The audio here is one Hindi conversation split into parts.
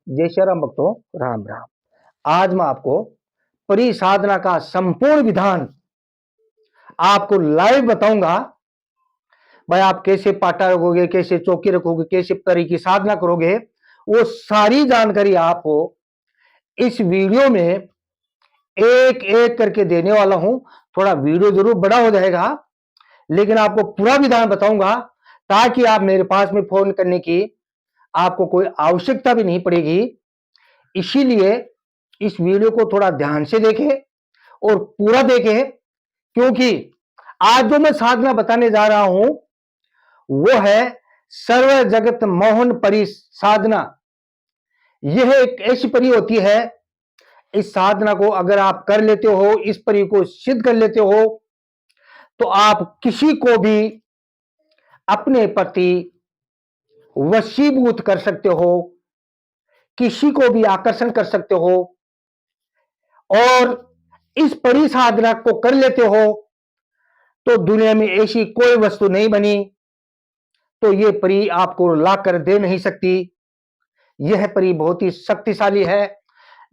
जय श्री राम भक्तों, राम राम। आज मैं आपको परिसाधना का संपूर्ण विधान आपको लाइव बताऊंगा। भाई आप कैसे पाटा रखोगे, कैसे चौकी रखोगे, कैसे परी की साधना करोगे, वो सारी जानकारी आपको इस वीडियो में एक एक करके देने वाला हूं। थोड़ा वीडियो जरूर बड़ा हो जाएगा, लेकिन आपको पूरा विधान बताऊंगा ताकि आप मेरे पास में फोन करने की आपको कोई आवश्यकता भी नहीं पड़ेगी। इसीलिए इस वीडियो को थोड़ा ध्यान से देखें और पूरा देखें, क्योंकि आज जो मैं साधना बताने जा रहा हूं वो है सर्व जगत मोहन परि साधना। यह एक ऐसी परि होती है, इस साधना को अगर आप कर लेते हो, इस परि को सिद्ध कर लेते हो, तो आप किसी को भी अपने प्रति वशीभूत कर सकते हो, किसी को भी आकर्षण कर सकते हो। और इस परि साधना को कर लेते हो तो दुनिया में ऐसी कोई वस्तु नहीं बनी तो ये परी आपको लाकर दे नहीं सकती। यह परी बहुत ही शक्तिशाली है।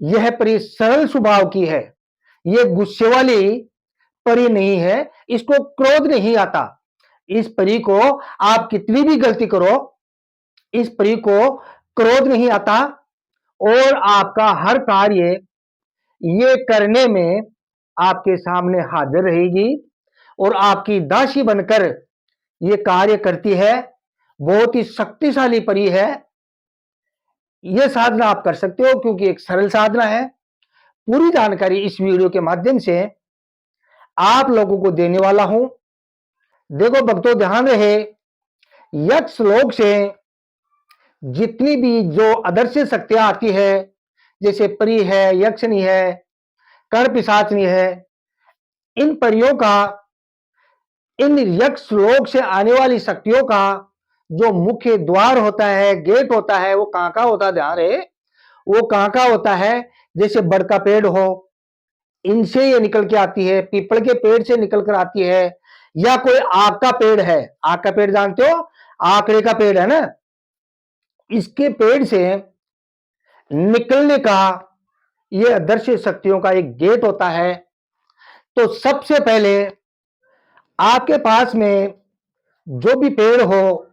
यह परी सरल स्वभाव की है। यह गुस्से वाली परी नहीं है। इसको क्रोध नहीं आता। इस परी को आप कितनी भी गलती करो, इस परी को क्रोध नहीं आता और आपका हर कार्य ये करने में आपके सामने हाजिर रहेगी और आपकी दासी बनकर ये कार्य करती है। बहुत ही शक्तिशाली परी है। यह साधना आप कर सकते हो क्योंकि एक सरल साधना है। पूरी जानकारी इस वीडियो के माध्यम से आप लोगों को देने वाला हूं। देखो भक्तों, ध्यान रहे, यक्ष लोक से जितनी भी जो अदृश्य शक्तियां आती है, जैसे परी है, यक्षनी है, कर पिशाचनी है, इन परियों का, इन यक्ष लोक से आने वाली शक्तियों का जो मुख्य द्वार होता है, गेट होता है, वो कहां का होता है? ध्यान रहे, वो कहां का होता है? जैसे बड़ का पेड़ हो, इनसे ये निकल के आती है, पीपल के पेड़ से निकल कर आती है, या कोई आक का पेड़ है। आक का पेड़ जानते हो? आकड़े का पेड़ है ना, इसके पेड़ से निकलने का ये अदृश्य शक्तियों का एक गेट होता है। तो सबसे पहले आपके पास में जो भी पेड़ हो,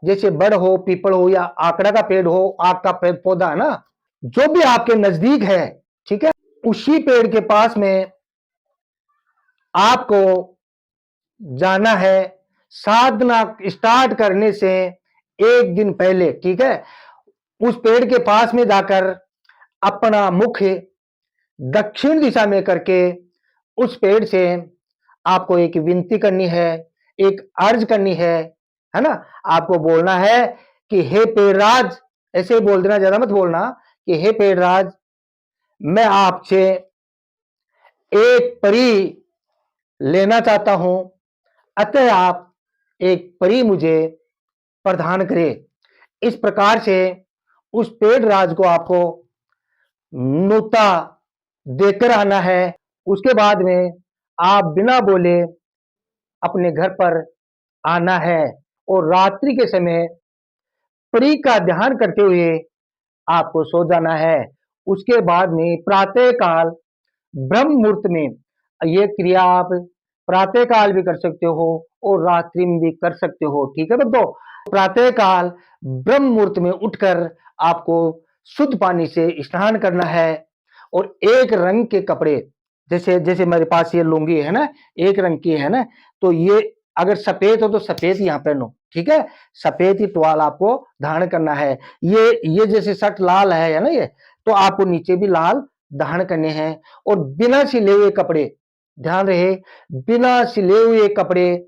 जैसे बड़ हो, पीपल हो, या आकड़ा का पेड़ हो, आक का पेड़ पौधा है ना, जो भी आपके नजदीक है, ठीक है, उसी पेड़ के पास में आपको जाना है। साधना स्टार्ट करने से एक दिन पहले, ठीक है, उस पेड़ के पास में जाकर अपना मुख दक्षिण दिशा में करके उस पेड़ से आपको एक विनती करनी है, एक अर्ज करनी है ना। आपको बोलना है कि हे पेड़राज, ऐसे ही बोल देना, ज्यादा मत बोलना, कि हे पेड़राज, मैं आपसे एक परी लेना चाहता हूं, अतः आप एक परी मुझे प्रदान करें। इस प्रकार से उस पेड़ राज को आपको नोता देकर आना है। उसके बाद में आप बिना बोले अपने घर पर आना है और रात्रि के समय परी का ध्यान करते हुए आपको सो जाना है। उसके बाद में प्रातः काल ब्रह्म मुहूर्त में ये क्रिया आप प्रातः काल भी कर सकते हो और रात्रि में भी कर सकते हो, ठीक है बच्चों। प्रातः काल ब्रह्म मुहूर्त में उठकर आपको शुद्ध पानी से स्नान करना है और एक रंग के कपड़े, जैसे जैसे मेरे पास ये लुंगी है ना, एक रंग की है ना, तो ये अगर सफेद हो तो सफेद यहां पहनो, ठीक है। सफेद ही टुवाल आपको धारण करना है। ये जैसे शर्ट लाल है ना, ये तो आपको नीचे भी लाल धारण करने हैं। और बिना सिले हुए कपड़े, ध्यान रहे, बिना सिले हुए कपड़े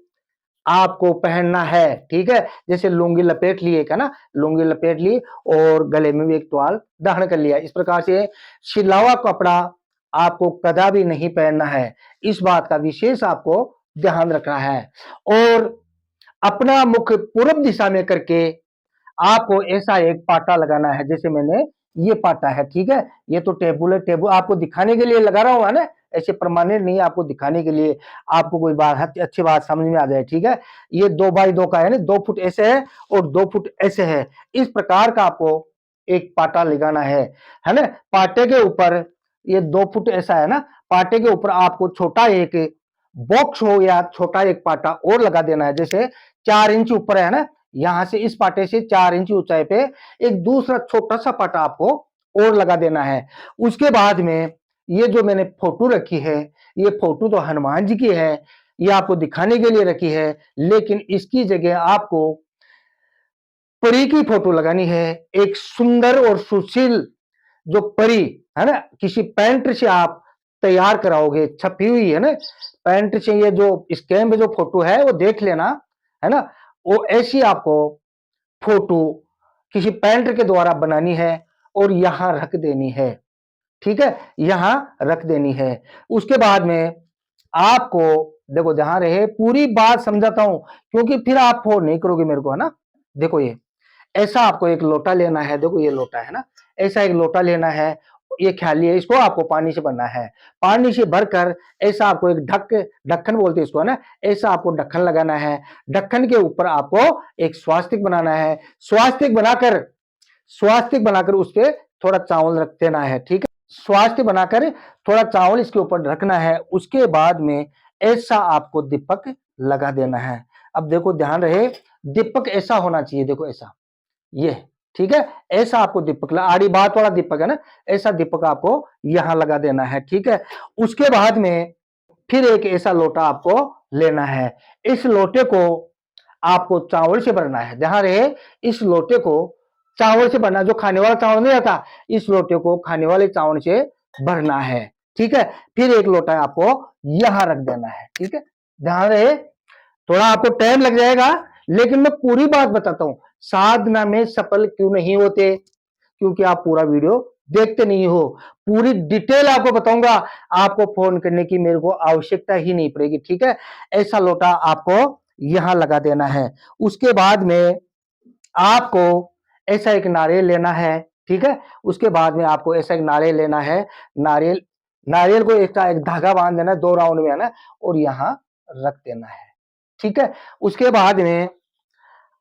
आपको पहनना है, ठीक है। जैसे लुंगी लपेट लिए का ना, लुंगी लपेट ली और गले में भी एक टुवाल धारण कर लिया। इस प्रकार से सिला हुआ कपड़ा आपको कदा भी नहीं पहनना है। इस बात का विशेष आपको ध्यान रखना है। और अपना मुख पूर्व दिशा में करके आपको ऐसा एक पाटा लगाना है, जैसे मैंने ये पाटा है, ठीक है। ये तो टेबुल है, टेबुल आपको दिखाने के लिए लगा रहा हूं ना, ऐसे परमानेंट नहीं, आपको दिखाने के लिए, आपको कोई बात अच्छी बात समझ में आ जाए, ठीक है। ये 2 बाई 2 का है ना, 2 फुट ऐसे है और 2 फुट ऐसे है। इस प्रकार का आपको एक पाटा लगाना है ना। पाटे के ऊपर ये 2 फुट ऐसा है ना, पाटे के ऊपर आपको छोटा एक बॉक्स हो या छोटा एक पाटा और लगा देना है। जैसे 4 इंच ऊपर है ना, यहां से इस पाटे से 4 इंच ऊंचाई पे एक दूसरा छोटा सा पाटा आपको और लगा देना है। उसके बाद में ये जो मैंने फोटो रखी है, ये फोटो तो हनुमान जी की है, ये आपको दिखाने के लिए रखी है, लेकिन इसकी जगह आपको परी की फोटो लगानी है। एक सुंदर और सुशील जो परी है ना, किसी पेंटर से आप तैयार कराओगे, छपी हुई है ना पेंट से, ये जो स्कैन में जो फोटो है वो देख लेना है ना, वो ऐसी आपको फोटो किसी पेंटर के द्वारा बनानी है और यहां रख देनी है। ठीक है, यहां रख देनी है। उसके बाद में आपको देखो, ध्यान रहे, पूरी बात समझाता हूं क्योंकि फिर आप फोन नहीं करोगे मेरे को, है ना। देखो ये ऐसा आपको एक लोटा लेना है, देखो ये लोटा है ना, ऐसा एक लोटा लेना है, ये ख्याली है, इसको आपको पानी से भरना है। पानी से भरकर ऐसा आपको एक ढक्कन बोलते हैं इसको, है ना, ऐसा आपको ढक्कन लगाना है। ढक्कन के ऊपर आपको एक स्वास्तिक बनाना है। स्वास्तिक बनाकर उस पर थोड़ा चावल रख देना है। ठीक है, स्वास्तिक बनाकर थोड़ा चावल इसके ऊपर रखना है। उसके बाद में ऐसा आपको दीपक लगा देना है। अब देखो ध्यान रहे, दीपक ऐसा होना चाहिए, देखो ऐसा, ये ठीक है, ऐसा आपको दीपक, आड़ी बात वाला दीपक है ना, ऐसा दीपक आपको यहां लगा देना है। ठीक है, उसके बाद में फिर एक ऐसा लोटा आपको लेना है। इस लोटे को आपको चावल से भरना है। ध्यान रहे, इस लोटे को चावल से भरना, जो खाने वाला चावल नहीं आता, इस लोटे को खाने वाले चावल से भरना है। ठीक है, फिर एक लोटा आपको यहां रख देना है। ठीक है, ध्यान रहे, थोड़ा आपको टाइम लग जाएगा, लेकिन मैं पूरी बात बताता हूं। साधना में सफल क्यों नहीं होते? क्योंकि आप पूरा वीडियो देखते नहीं हो। पूरी डिटेल आपको बताऊंगा, आपको फोन करने की मेरे को आवश्यकता ही नहीं पड़ेगी। ठीक है, ऐसा लोटा आपको यहां लगा देना है। उसके बाद में आपको ऐसा एक नारियल लेना है। ठीक है, उसके बाद में आपको ऐसा एक नारियल लेना है। नारियल नारियल को एक धागा बांध देना है 2 राउंड में, है ना, और यहां रख देना है। ठीक है, उसके बाद में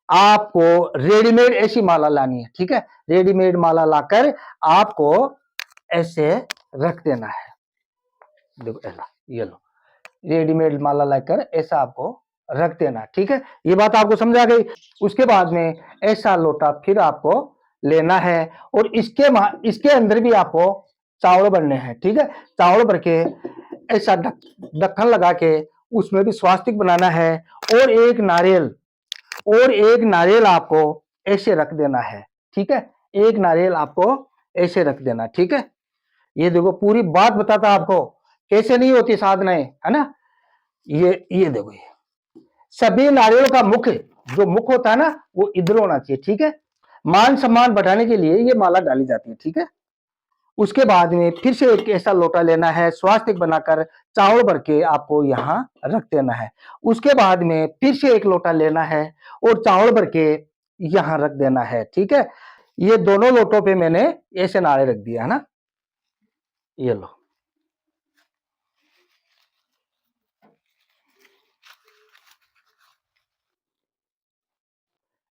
आपको रेडीमेड ऐसी माला लानी है। ठीक है, रेडीमेड माला लाकर आपको ऐसे रख देना है। देखो ऐसा, ये लो, रेडीमेड माला लाकर ऐसा आपको रख देना। ठीक है, ये बात आपको समझ आ गई। उसके बाद में ऐसा लोटा फिर आपको लेना है और इसके अंदर भी आपको चावल भरने हैं। ठीक है, चावल भर के ऐसा ढक्कन लगा के उसमें भी स्वास्तिक बनाना है और एक नारियल आपको ऐसे रख देना है। ठीक है, एक नारियल आपको ऐसे रख देना। ठीक है, ये देखो पूरी बात बताता आपको कैसे नहीं होती साधनाएं, है ना। ये देखो, ये सभी नारियल का मुख, जो मुख होता है ना, वो इधर होना चाहिए। ठीक है, मान सम्मान बढ़ाने के लिए ये माला डाली जाती है। ठीक है, उसके बाद में फिर से एक ऐसा लोटा लेना है, स्वास्तिक बनाकर चावल भर के आपको यहां रख देना है। उसके बाद में फिर से एक लोटा लेना है और चावल भर के यहां रख देना है। ठीक है, ये दोनों लोटों पे मैंने ऐसे नारे रख दिया है ना, ये लो,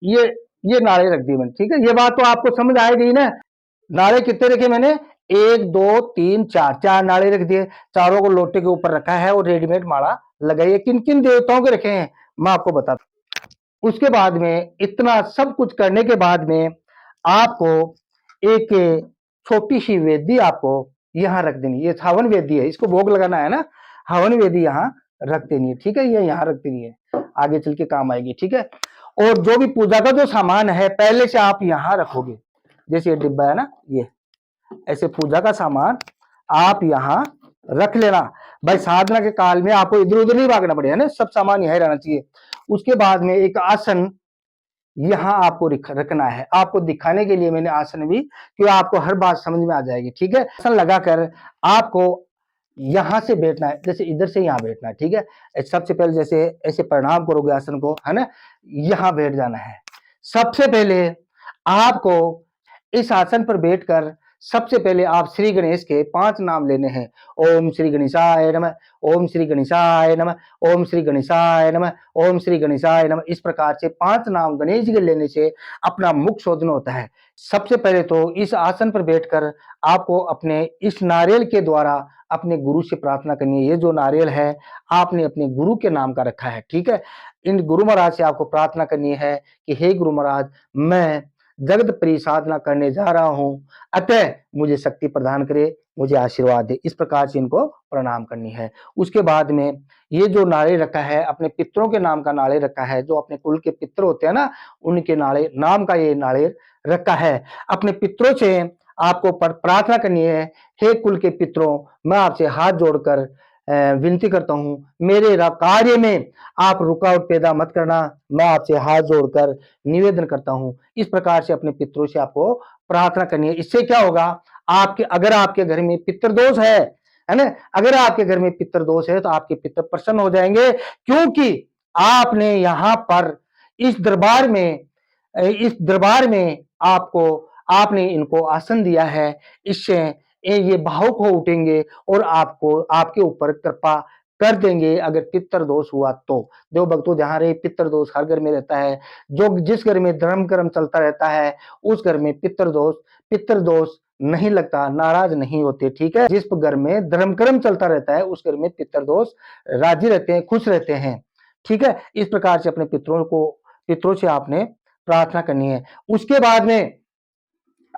ये ये नारे रख दिए मैंने। ठीक है, ये बात तो आपको समझ आ गई ना। नारे कितने रखे मैंने? 1 2 3 4, 4 नारे रख दिए, चारों को लोटे के ऊपर रखा है और रेडीमेड माला लगाई है। किन किन देवताओं के रखे हैं मैं आपको बताता हूं। उसके बाद में इतना सब कुछ करने के बाद में आपको एक छोटी सी वेदी आपको यहां रख देनी। ये हवन वेदी है, इसको भोग लगाना है ना, हवन वेदी यहां रख देनी है। ठीक है, ये यहां रख देनी है, आगे चल के काम आएगी। ठीक है, और जो भी पूजा का जो सामान है पहले से आप यहां रखोगे। जैसे ये डिब्बा है ना, ये ऐसे पूजा का सामान आप यहाँ रख लेना। भाई साधना के काल में आपको इधर उधर नहीं भागना पड़ेगा ना, सब सामान यहीं रहना चाहिए। उसके बाद में एक आसन यहां आपको रखना है। आपको दिखाने के लिए मैंने आसन भी, कि आपको हर बात समझ में आ जाएगी। ठीक है, आसन लगाकर आपको यहां से बैठना है, जैसे इधर से यहां बैठना है। ठीक है, सबसे पहले जैसे ऐसे प्रणाम करोगे आसन को, है ना, यहां बैठ जाना है। सबसे पहले आपको इस आसन पर बैठकर सबसे पहले आप श्री गणेश के 5 नाम लेने हैं। ओम श्री गणेशाय नमः, ओम श्री गणेशाय नमः, ओम श्री गणेशाय नमः, ओम श्री गणेशाय नमः। इस प्रकार से 5 नाम गणेश जी के लेने से अपना मुख शोधन होता है। सबसे पहले तो इस आसन पर बैठकर आपको अपने इस नारियल के द्वारा अपने गुरु से प्रार्थना करनी है। ये जो नारियल है आपने अपने गुरु के नाम का रखा है, ठीक है? इन गुरु महाराज से आपको प्रार्थना करनी है कि हे गुरु महाराज, मैं जगत प्रिय साधना करने जा रहा हूँ, अतः मुझे शक्ति प्रदान करे, मुझे आशीर्वाद दे। इस प्रकार से इनको प्रणाम करनी है। उसके बाद में ये जो नारियल रखा है, अपने पितरों के नाम का नारियल रखा है, जो अपने कुल के पितर होते हैं ना, उनके नाम का ये नारियल रखा है। अपने पितरों से आपको प्रार्थना करनी है, हे कुल के पितरों, मैं आपसे हाथ जोड़कर विनती करता हूँ, मेरे कार्य में आप रुकावट पैदा मत करना, मैं आपसे हाथ जोड़कर निवेदन करता हूँ। इस प्रकार से अपने पितरों से आपको प्रार्थना करनी है। इससे क्या होगा, अगर आपके घर में पितृ दोष है ना? अगर आपके घर में पितृ दोष है तो आपके पितर प्रसन्न हो जाएंगे, क्योंकि आपने यहाँ पर इस दरबार में आपने इनको आसन दिया है। इससे ये भावुक हो उठेंगे और आपको आपके ऊपर कृपा कर देंगे अगर पितृ दोष हुआ तो। देव भक्तों, जहां रहे पितृ दोष हर घर में रहता है। जो जिस घर में धर्म कर्म चलता रहता है उस घर में पितृ दोष नहीं लगता, नाराज नहीं होते, ठीक है? जिस घर में धर्म कर्म चलता रहता है उस घर में पितृ दोष राजी रहते हैं, खुश रहते हैं, ठीक है? इस प्रकार से अपने पितरों से आपने प्रार्थना करनी है। उसके बाद में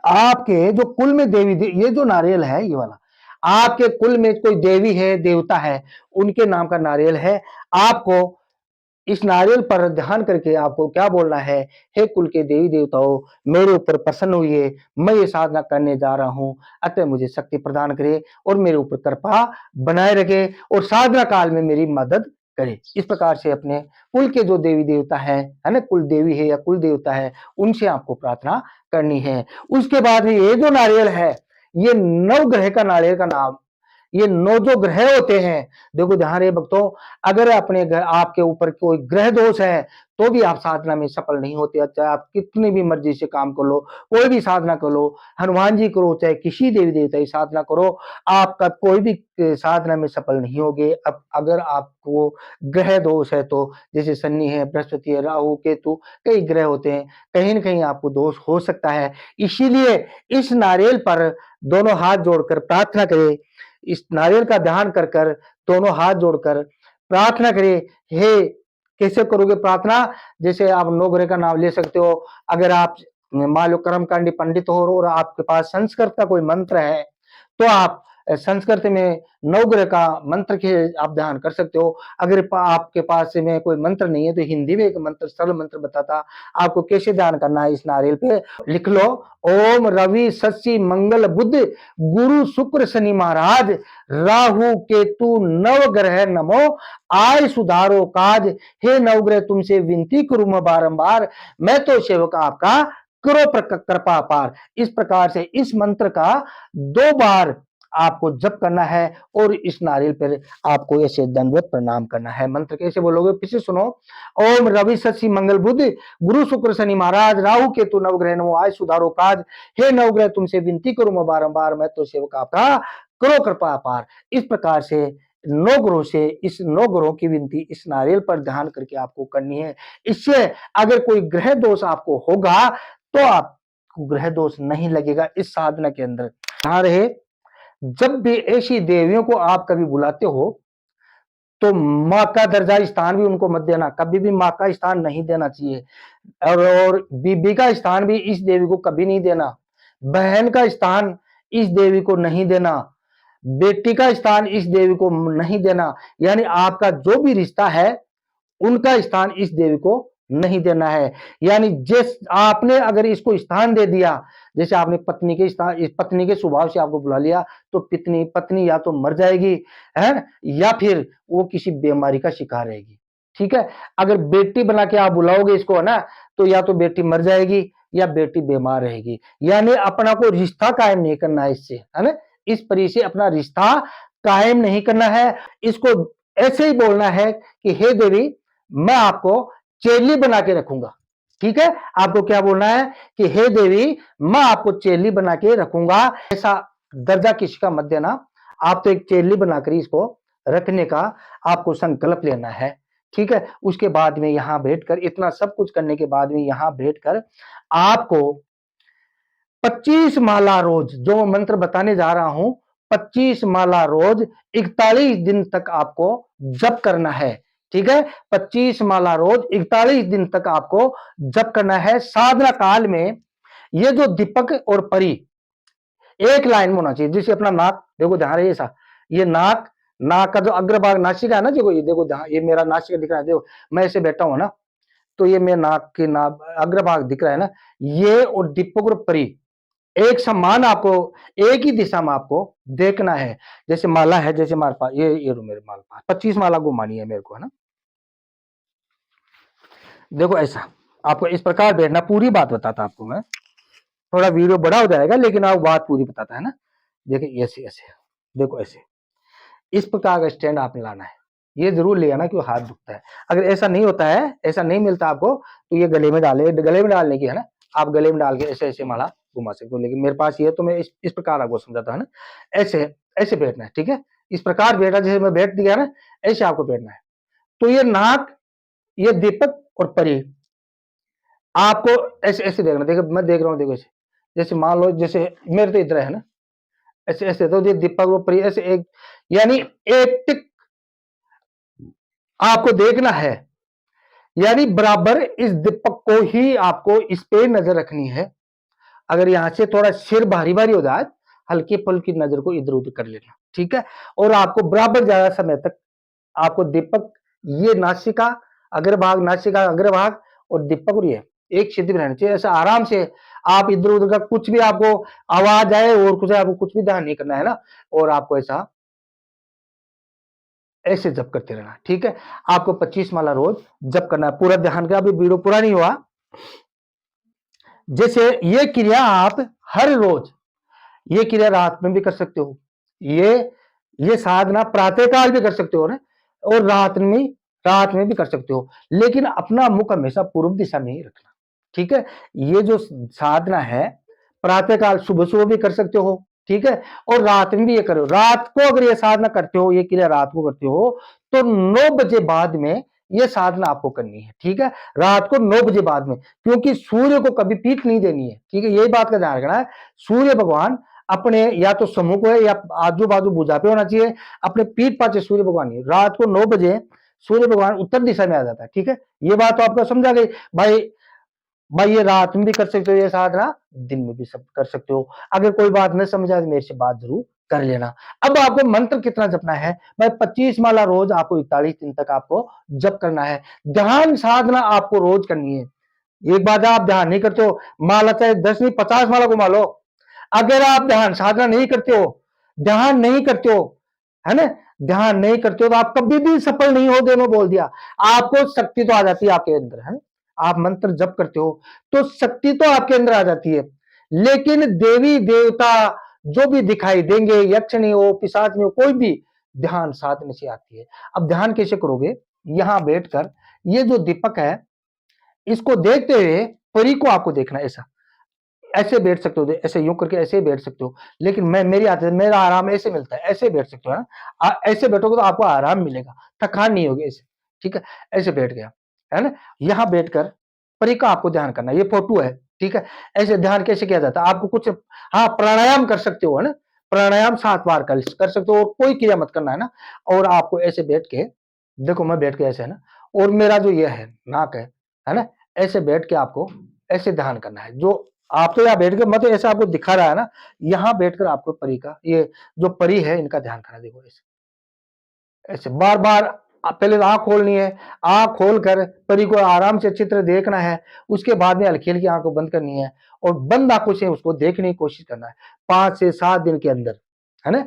आपके जो कुल में ये जो नारियल है ये वाला, आपके कुल में कोई देवी है, देवता है, उनके नाम का नारियल है। आपको इस नारियल पर ध्यान करके आपको क्या बोलना है, हे कुल के देवी देवताओं, मेरे ऊपर प्रसन्न हुई, मैं ये साधना करने जा रहा हूं, अतः मुझे शक्ति प्रदान करे और मेरे ऊपर कृपा बनाए रखे और साधना काल में मेरी मदद करे। इस प्रकार से अपने कुल के जो देवी देवता है ना, कुल देवी है या कुल देवता है, उनसे आपको प्रार्थना करनी है। उसके बाद में ये जो नारियल है, ये नवग्रह का नारियल का नाम, ये 9 जो ग्रह होते हैं, देखो ध्यान रहे भक्तों, अगर अपने घर आपके ऊपर कोई ग्रह दोष है तो भी आप साधना में सफल नहीं होते। चाहे आप कितनी भी मर्जी से काम कर लो, कोई भी साधना कर लो, हनुमान जी करो, चाहे किसी देवी देवता की साधना करो, आपका कोई भी साधना में सफल नहीं होगे। अब अगर आपको ग्रह दोष है तो जैसे शनि है, बृहस्पति है, राहु, केतु, कई ग्रह होते हैं, कहीं ना कहीं आपको दोष हो सकता है। इसीलिए इस नारियल पर दोनों हाथ जोड़कर प्रार्थना करें। इस नारियल का ध्यान कर कर दोनों हाथ जोड़कर प्रार्थना करें। हे, कैसे करोगे प्रार्थना? जैसे आप नवग्रह का नाम ले सकते हो। अगर आप मान लो कर्मकांडी पंडित हो और आपके पास संस्कृत का कोई मंत्र है तो आप संस्कृत में नवग्रह का मंत्र के आप ध्यान कर सकते हो। अगर आपके पास में कोई मंत्र नहीं है तो हिंदी में एक मंत्र, सरल मंत्र बताता आपको कैसे ध्यान करना है। इस नारियल पे लिख लो, ओम रवि शशि मंगल बुध गुरु शुक्र शनि महाराज राहु केतु नवग्रह नमो आय सुधारो काज। हे नवग्रह, तुमसे विनती करूं मैं बारंबार, मैं तो सेवक आपका, करो कृपा पार। इस प्रकार से इस मंत्र का 2 बार आपको जप करना है और इस नारियल पर आपको ऐसे दंडवत प्रणाम करना है। मंत्र कैसे बोलोगे, फिर से सुनो। ओम रवि शशि मंगल बुध गुरु शुक्र शनि महाराज राहु केतु नवग्रह नमो आय सुधारो काज। हे नवग्रह, तुमसे विनती करूं मैं बारंबार, मैं तो सेवक आपका, करो कृपा पार। इस प्रकार से 9 ग्रहों से, इस 9 ग्रहों की विनती इस नारियल पर ध्यान करके आपको करनी है। इससे अगर कोई ग्रह दोष आपको होगा तो आपको ग्रह दोष नहीं लगेगा इस साधना के अंदर। ध्यान रहे, जब भी ऐसी देवियों को आप कभी बुलाते हो तो माँ का दर्जा स्थान भी उनको मत देना, कभी भी माँ का स्थान नहीं देना चाहिए। और बीबी का स्थान भी इस देवी को कभी नहीं देना। बहन का स्थान इस देवी को नहीं देना। बेटी का स्थान इस देवी को नहीं देना। यानी आपका जो भी रिश्ता है उनका स्थान इस देवी को नहीं देना है। यानी जिस आपने अगर इसको स्थान दे दिया, जैसे आपने पत्नी के स्वभाव से आपको बुला लिया तो पत्नी या तो मर जाएगी है या फिर वो किसी बीमारी का शिकार रहेगी, ठीक है? अगर बेटी बना के आप बुलाओगे इसको, है ना, तो या तो बेटी मर जाएगी या बेटी बीमार रहेगी। यानी अपना को रिश्ता कायम नहीं करना है इससे, है ना, इस परी से अपना रिश्ता कायम नहीं करना है। इसको ऐसे ही बोलना है कि हे देवी, मैं आपको चेली बना के रखूंगा, ठीक है, आपको क्या बोलना है कि हे देवी, मैं आपको चेली बना के रखूंगा। ऐसा दर्जा किसी का मत देना, आप तो एक चेली बनाकर इसको रखने का आपको संकल्प लेना है। ठीक है, उसके बाद में यहां बैठकर, इतना सब कुछ करने के बाद में यहां बैठकर आपको 25 माला रोज, जो मंत्र बताने जा रहा हूं, 25 माला रोज 41 दिन तक आपको जप करना है। ठीक है, 25 माला रोज 41 दिन तक आपको जप करना है। साधना काल में ये जो दीपक और परी एक लाइन में होना चाहिए, जिसे अपना नाक देखो ध्यान रहे, ऐसा ये नाक, नाक का जो अग्रभाग नासिका है ना, देखो ये देखो, ये मेरा नासिका दिख रहा है, देखो मैं ऐसे बैठा हूं ना, तो ये मेरे नाक की नाक अग्रभाग दिख रहा है ना, ये और दीपक और परी एक समान आपको, एक ही दिशा में आपको देखना है। जैसे माला है, जैसे हमारे पास ये मेरे माला पास 25 माला घुमानी है मेरे को, है ना। देखो ऐसा आपको इस प्रकार बैठना, पूरी बात बताता आपको मैं, थोड़ा वीडियो बड़ा हो जाएगा लेकिन आप बात पूरी बताता है ना। देखिए ऐसे ऐसे, देखो ऐसे, इस प्रकार का स्टैंड आपने लाना है। ये जरूर ले आना, क्यों हाथ दुखता है। अगर ऐसा नहीं होता है, ऐसा नहीं मिलता आपको, तो ये गले में डाले, गले में डालने की है ना, आप गले में डाल के ऐसे ऐसे माला घुमा सकते हो। लेकिन मेरे पास ये तो मैं इस प्रकार आपको समझाता है ना, ऐसे ऐसे बैठना है। ठीक है, इस प्रकार बैठा, जैसे मैं बैठ दिया ना, ऐसे आपको बैठना है। तो ये नाक, ये दीपक और परी आपको ऐसे ऐसे देखना। देखो मैं देख रहा हूँ, देखो ऐसे, जैसे मान लो जैसे मेरे तो इधर है ना, ऐसे ऐसे, तो ये दीपक और परी ऐसे एक, यानी एक टिक आपको देखना है, यानी बराबर इस दीपक को ही आपको इस पे नजर रखनी है। अगर यहां से थोड़ा सिर भारी भारी हो जाए, हल्की फुल्की नजर को इधर उधर कर लेना। ठीक है, और आपको बराबर ज्यादा समय तक आपको दीपक, ये नासिका अग्रभाग, नासिका अग्रभाग और दीपक, और ये एक सिद्धि में रहना चाहिए। ऐसा आराम से आप इधर उधर का कुछ भी आपको आवाज आए और कुछ, आपको कुछ भी ध्यान नहीं करना है ना, और आपको ऐसा ऐसे जप करते रहना। ठीक है, आपको 25 माला रोज जप करना है। पूरा ध्यान का, अभी वीडियो पूरा नहीं हुआ। जैसे ये क्रिया आप हर रोज, ये क्रिया रात में भी कर सकते हो, ये साधना प्रातः काल भी कर सकते हो ना, और रात में भी कर सकते हो, लेकिन अपना मुख हमेशा पूर्व दिशा में ही रखना। ठीक है, ये जो साधना है प्रातः काल सुबह सुबह भी कर सकते हो। ठीक है, और रात में भी ये करो। रात को अगर ये साधना करते हो, ये क्रिया रात को करते हो, तो 9 बजे बाद में ये साधना आपको करनी है। ठीक है, रात को 9 बजे बाद में, क्योंकि सूर्य को कभी पीठ नहीं देनी है। ठीक है, यही बात का ध्यान रखना है। सूर्य भगवान अपने या तो सम्मुख है या आजू बाजू भुजा पे होना चाहिए, अपने पीठ पाचे सूर्य भगवान ही। रात को 9 बजे सूर्य भगवान उत्तर दिशा में आ जाता है। ठीक है, ये बात तो आपको समझा गई भाई। भाई ये रात में भी कर सकते हो ये साधना, दिन में भी सब कर सकते हो। अगर कोई बात नहीं समझ आए तो मेरे से बात जरूर कर लेना। अब आपको मंत्र कितना जपना है भाई, 25 माला रोज आपको 41 दिन तक आपको जप करना है। ध्यान साधना आपको रोज करनी है। एक बात आप ध्यान नहीं करते हो, माला चाहे 10 नहीं 50 माला घुमा लो, अगर आप ध्यान साधना नहीं करते हो, ध्यान नहीं करते हो, है ना, ध्यान नहीं करते हो, तो आप कभी भी सफल नहीं हो। दोनों बोल दिया, आपको शक्ति तो आ जाती है आपके अंदर, है ना। आप मंत्र जप करते हो तो शक्ति तो आपके अंदर आ जाती है, लेकिन देवी देवता जो भी दिखाई देंगे, यक्षिणी हो, पिशाच हो, कोई भी, ध्यान साधने से आती है। अब ध्यान कैसे करोगे, यहां बैठकर ये जो दीपक है इसको देखते हुए परी को आपको देखना है। ऐसा ऐसे बैठ सकते हो, ऐसे यूं करके ऐसे बैठ सकते हो, लेकिन मैं, मेरी आदत है, मेरा आराम ऐसे मिलता है, ऐसे बैठ सकते हो, है ना। ऐसे बैठोगे तो आपको आराम मिलेगा, थकान नहीं होगी ऐसे। ठीक है, ऐसे बैठ गया, है ना। यहां बैठकर परी का आपको ध्यान करना है, ये फोटो है। ठीक है, ऐसे ध्यान कैसे किया जाता है, आपको कुछ, हाँ प्राणायाम कर सकते हो, है ना। प्राणायाम 7 बार कर सकते हो, कोई क्रिया मत करना, है ना। और आपको ऐसे बैठ के, देखो मैं बैठ के ऐसे, है ना, और मेरा जो ये है नाक है ना, ऐसे बैठ के आपको ऐसे ध्यान करना है। जो आप तो यहाँ बैठ के, मतलब ऐसा आपको दिखा रहा है ना, यहाँ बैठकर आपको परी का, ये जो परी है इनका ध्यान करना। देखो ऐसे ऐसे बार बार, पहले आंख खोलनी है, आंख खोलकर परी को आराम से अच्छी तरह देखना है। उसके बाद में हल्की हल्की आंखों बंद करनी है, और बंद आंखों से उसको देखने की कोशिश करना है 5 से 7 दिन के अंदर, है ना,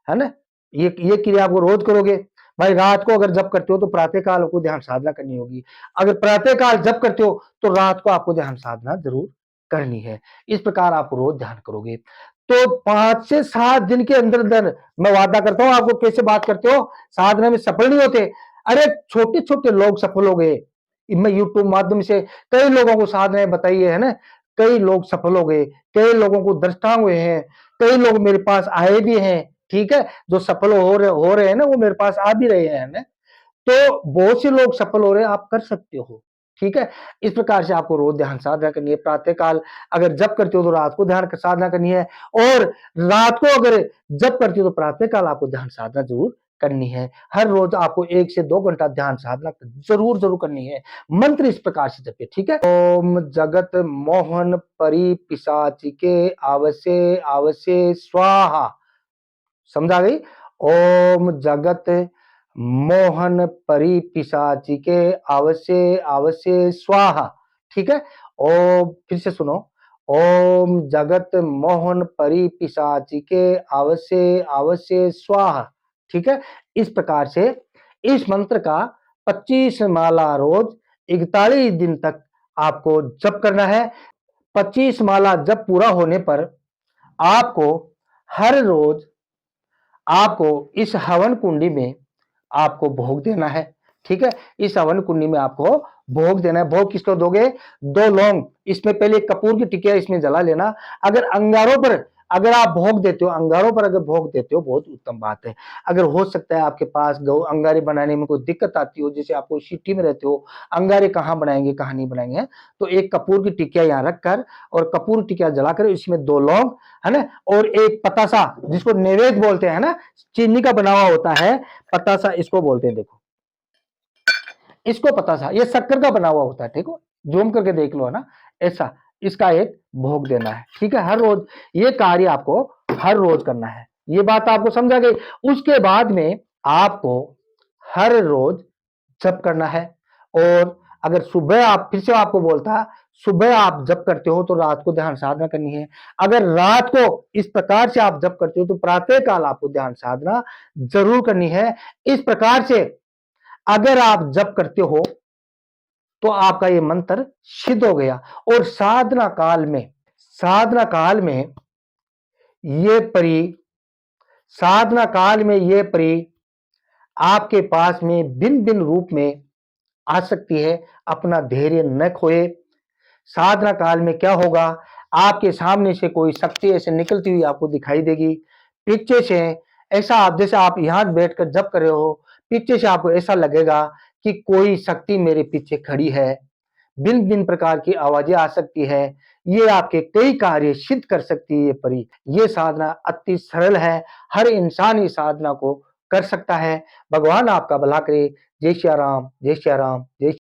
है ना। ये क्रिया आपको रोज करोगे। भाई रात को अगर जब करते हो तो प्रातः काल को ध्यान साधना करनी होगी। अगर प्रातः काल जब करते हो तो रात को आपको ध्यान साधना जरूर करनी है। इस प्रकार आप रोज ध्यान करोगे तो 5 से 7 दिन के अंदर अंदर, मैं वादा करता हूं, आपको कैसे बात करते हो, साधना में सफल नहीं होते। अरे छोटे छोटे लोग सफल हो गए, मैं यूट्यूब माध्यम से कई लोगों को साधनाएं बताई है ना, कई लोग सफल हो गए, कई लोगों को दृष्टांत हुए हैं, कई लोग मेरे पास आए भी हैं, ठीक है, जो सफल हो रहे हैं ना, वो मेरे पास आ भी रहे हैं ना। तो बहुत से लोग सफल हो रहे हैं, आप कर सकते हो, ठीक है। इस प्रकार से आपको रोज ध्यान साधना करनी है। प्रातः काल अगर जप करते हो तो रात को ध्यान साधना करनी है, और रात को अगर जप करते हो तो प्रातः काल आपको ध्यान साधना जरूर करनी है। हर रोज आपको 1 से 2 घंटा ध्यान साधना जरूर जरूर करनी है। मंत्र इस प्रकार से जपिए, ठीक है। ओम जगत मोहन परि पिशाचिके आवसे आवसे स्वाहा। समझा गई? ओम जगत मोहन परि पिशाचिके अवश्य अवश्य स्वाहा, ठीक है। ओम, फिर से सुनो, ओम जगत मोहन परि पिशाचिके अवश्य अवश्य स्वाहा, ठीक है। इस प्रकार से इस मंत्र का 25 माला रोज 41 दिन तक आपको जप करना है। 25 माला जप पूरा होने पर आपको हर रोज आपको इस हवन कुंडी में आपको भोग देना है, ठीक है। इस हवन कुंडी में आपको भोग देना है। भोग किसको दोगे? 2 लौंग, इसमें पहले कपूर की टिकिया इसमें जला लेना। अगर अंगारों पर अगर आप भोग देते हो, अंगारों पर अगर भोग देते हो, बहुत उत्तम बात है। अगर हो सकता है आपके पास गौ अंगारे बनाने में कोई दिक्कत आती हो, जैसे आपको सिटी में रहते हो, अंगारे कहाँ बनाएंगे कहाँ नहीं बनाएंगे, तो एक कपूर की टिकिया यहाँ रखकर और कपूर टिकिया जलाकर इसमें 2 लौंग, है ना, और एक पतासा जिसको नैवेद्य बोलते हैं ना, चीनी का बना हुआ होता है, पतासा इसको बोलते हैं। देखो, इसको पतासा, ये शक्कर का बना हुआ होता है, ठीक है, जूम करके देख लो, है ना, ऐसा इसका एक भोग देना है, ठीक है। हर रोज ये कार्य आपको हर रोज करना है। ये बात आपको समझा गई? उसके बाद में आपको हर रोज जप करना है। और अगर सुबह आप, फिर से आपको बोलता, सुबह आप जप करते हो तो रात को ध्यान साधना करनी है। अगर रात को इस प्रकार से आप जप करते हो तो प्रातः काल आपको ध्यान साधना जरूर करनी है। इस प्रकार से अगर आप जप करते हो तो आपका ये मंत्र सिद्ध हो गया। और साधना काल में ये परी साधना काल में ये परी आपके पास में भिन्न भिन्न रूप में आ सकती है। अपना धैर्य न खोए। साधना काल में क्या होगा, आपके सामने से कोई शक्ति ऐसे निकलती हुई आपको दिखाई देगी, पीछे से ऐसा, आप जैसे आप यहां बैठकर जप कर रहे हो, पीछे से आपको ऐसा लगेगा कि कोई शक्ति मेरे पीछे खड़ी है। भिन्न भिन्न प्रकार की आवाजें आ सकती है। ये आपके कई कार्य सिद्ध कर सकती है ये परी। ये साधना अति सरल है, हर इंसान इस साधना को कर सकता है। भगवान आपका भला करे। जय श्री राम, जय श्री राम, जय